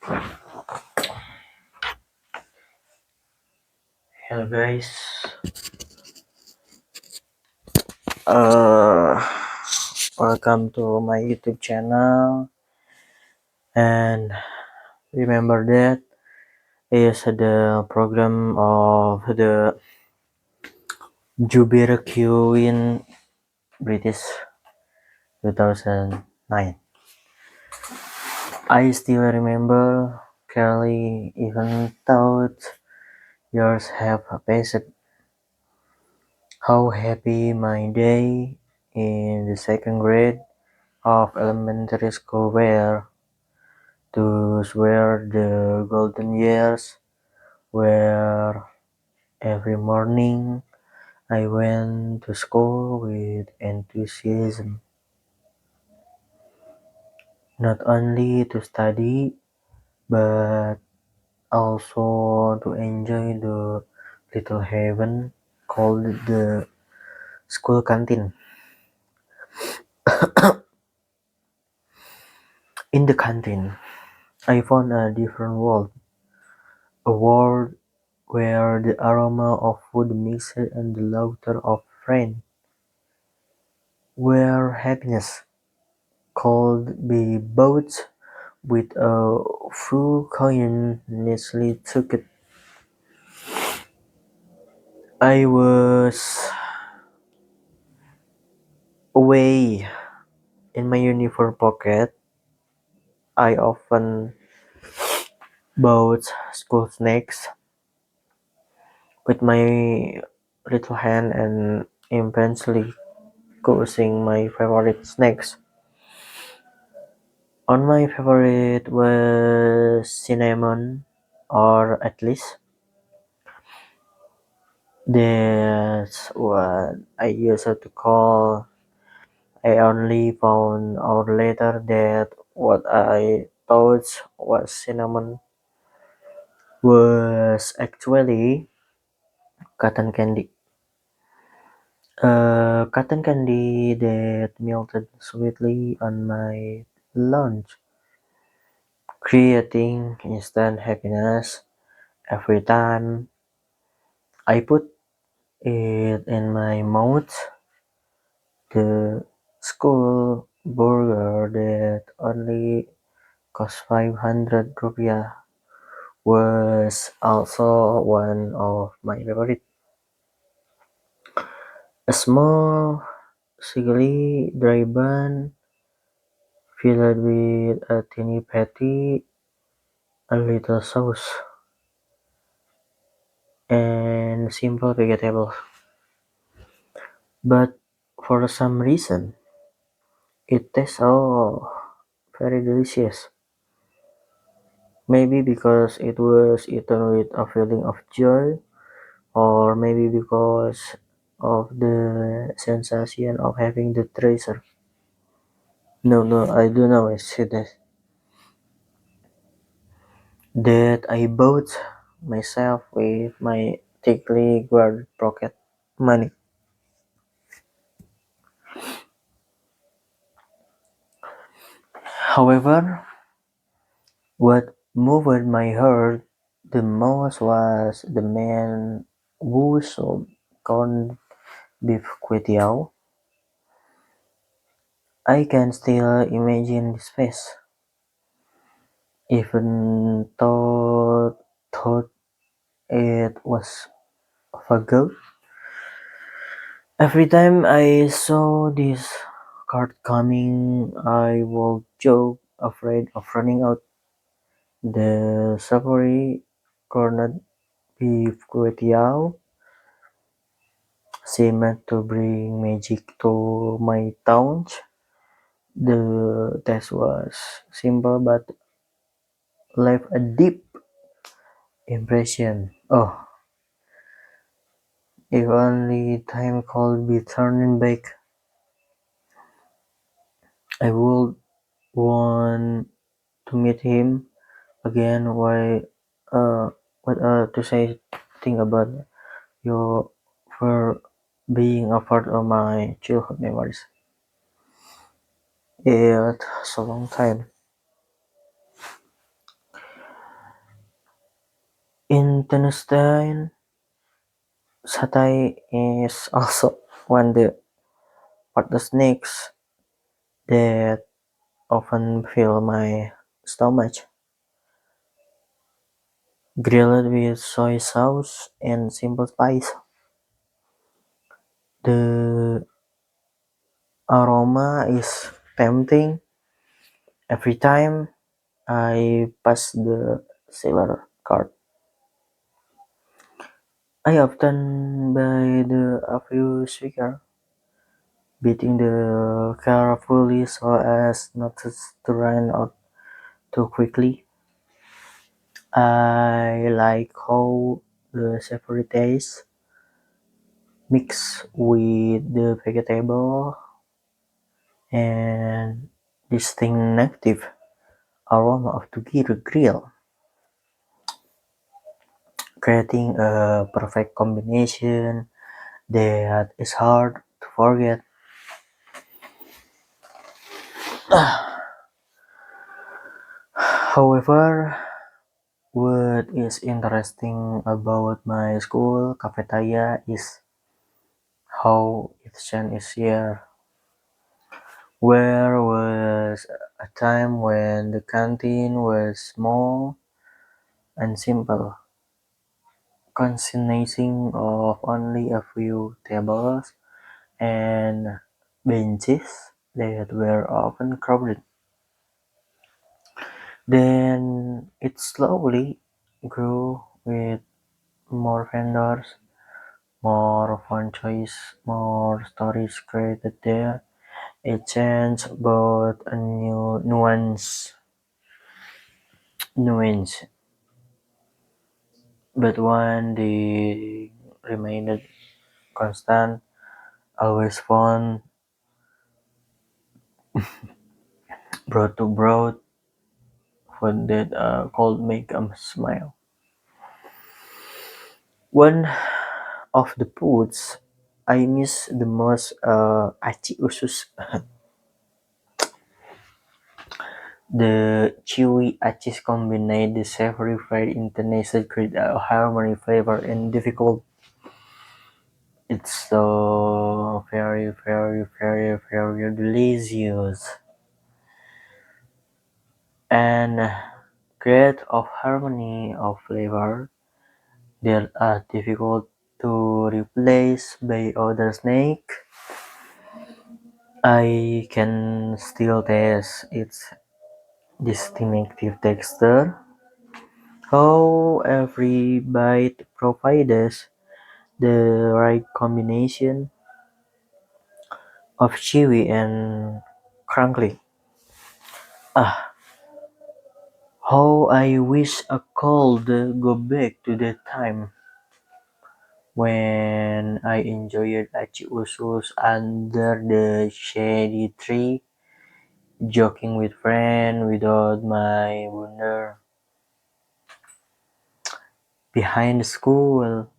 Hello guys, uh, welcome to my YouTube channel. And remember that is the program of the Jubir in British 2009. I still remember clearly, even though years have passed, how happy my day in the second grade of elementary school were. Those were the golden years where every morning I went to school with enthusiasm, not only to study but also to enjoy the little heaven called the school canteen. In the canteen, I found a different world, a world where the aroma of food mixed and the laughter of friends, where happiness could be bought with a few coins neatly tucked I was away in my uniform pocket. I often bought school snacks with my little hand and eventually choosing my favorite snacks. On my favorite was cinnamon, or at least that's what I used to call. I only found out later that what I thought was cinnamon was actually cotton candy. Cotton candy that melted sweetly on my lunch, creating instant happiness every time I put it in my mouth. The school burger that only cost 500 rupiah was also one of my favorite. A small, sugary dry bun filled with a tiny patty, a little sauce, and simple vegetables. But for some reason, it tastes so very delicious. Maybe because it was eaten with a feeling of joy, or maybe because of the sensation of having the treasure. No, I do know I see that I bought myself with my thickly guarded pocket money. However, what moved my heart the most was the man who sold corned beef kwetiao. I can still imagine his face, even thought it was of a goat. Every time I saw this cart coming, I would joke, afraid of running out. The savory corned beef kwetiao seemed to bring magic to my towns. The taste was simple but left a deep impression. Oh, if only time could be turning back, I would want to meet him again. What to say thing about you for being a part of my childhood memories. It's a long time. In Tennessee, satay is also one of the part snacks that often fill my stomach. Grilled with soy sauce and simple spice, the aroma is tempting every time I pass the seller cart. I often buy a few shaker, beating the carefully so as not to run out too quickly. I like how the savory taste mix with the vegetable and distinctive aroma of the grill, creating a perfect combination that is hard to forget. However, what is interesting about my school cafeteria is how efficient it is here. There was a time when the canteen was small and simple, consisting of only a few tables and benches that were often crowded. Then it slowly grew with more vendors, more fun choice, more stories created there. It changed but a new nuance, but one they remained constant, always fun, broad to broad, food that could make 'em smile. One of the foods I miss the most aci usus. The chewy achis combine the savory fried international create a harmony flavor and difficult. It's so very very very very delicious and create of harmony of flavor that are difficult to replace by other snake. I can still taste its distinctive texture, how every bite provides the right combination of chewy and crunkly. Ah, how I wish I could go back to that time when I enjoyed aci usus under the shady tree, joking with friends without my wonder. Behind the school,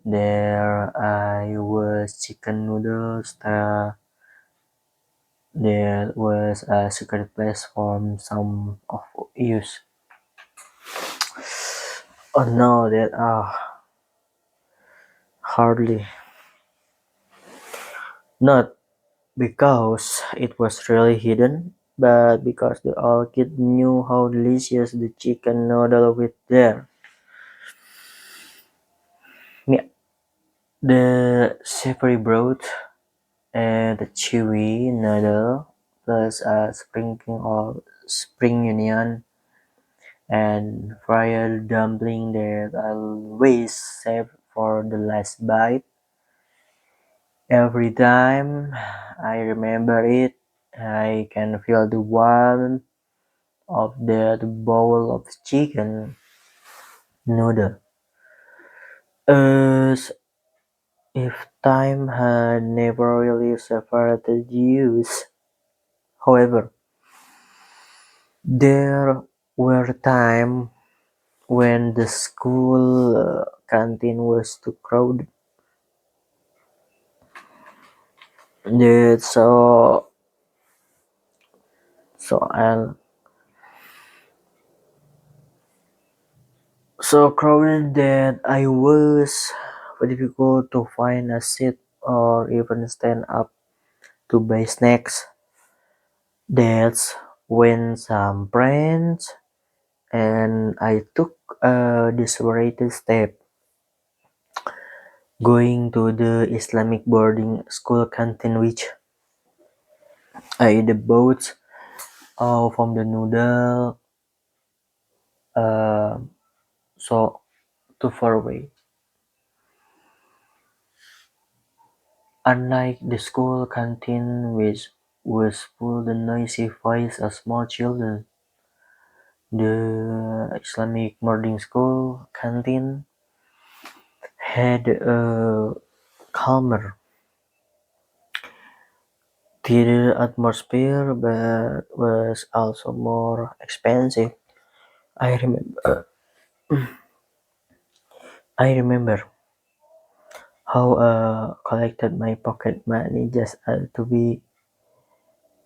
there I was chicken noodles. There was a secret place from some of use. Oh no, that hardly. Not because it was really hidden, but because the old kid knew how delicious the chicken noodle with there. Yeah, the savory broth and the chewy noodle, plus a sprinkling of spring onion and fried dumpling that I always save for the last bite. Every time I remember it, I can feel the warmth of that bowl of chicken noodle, as if time had never really separated use. However, there were times when the school canteen was too crowded. That so I So crowded that I was difficult to find a seat or even stand up to buy snacks. That's when some friends and I took a desperate step, going to the Islamic boarding school canteen, which I ate the boats from the noodle, uh, so too far away. Unlike the school canteen, which was full of noisy voice of small children, the Islamic boarding school canteen had a calmer, theater atmosphere, but was also more expensive. I remember, I remember how collected my pocket money just to be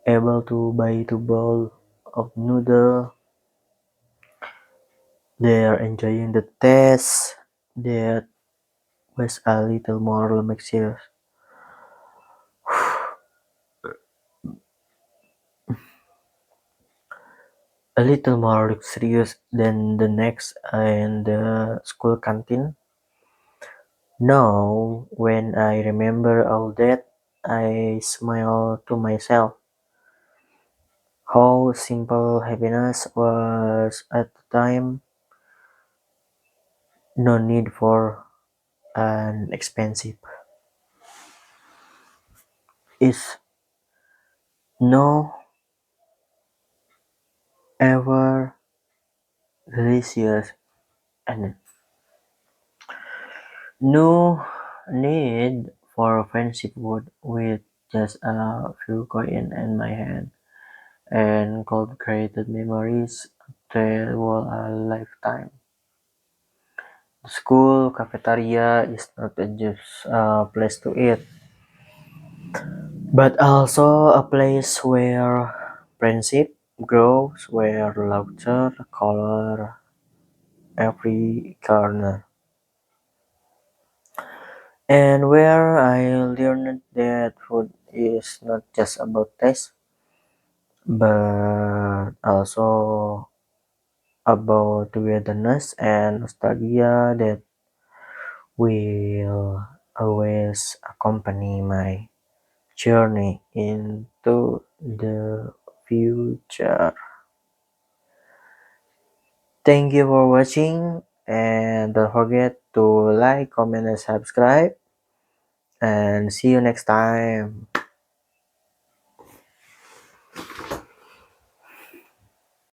able to buy two bowl of noodle. They're enjoying the taste that was a little more luxurious, a little more luxurious than the next in the school canteen. Now, when I remember all that, I smile to myself. How simple happiness was at the time. No need for an expensive. Is no ever delicious and no need for fancy food with just a few coins in my hand and cold created memories that were a lifetime. The school cafeteria is not just a place to eat, but also a place where friendship grows, where laughter color every corner, and where I learned that food is not just about taste, but also about togetherness and nostalgia that will always accompany my journey into the future. Thank you for watching and don't forget to like, comment, and subscribe. And see you next time.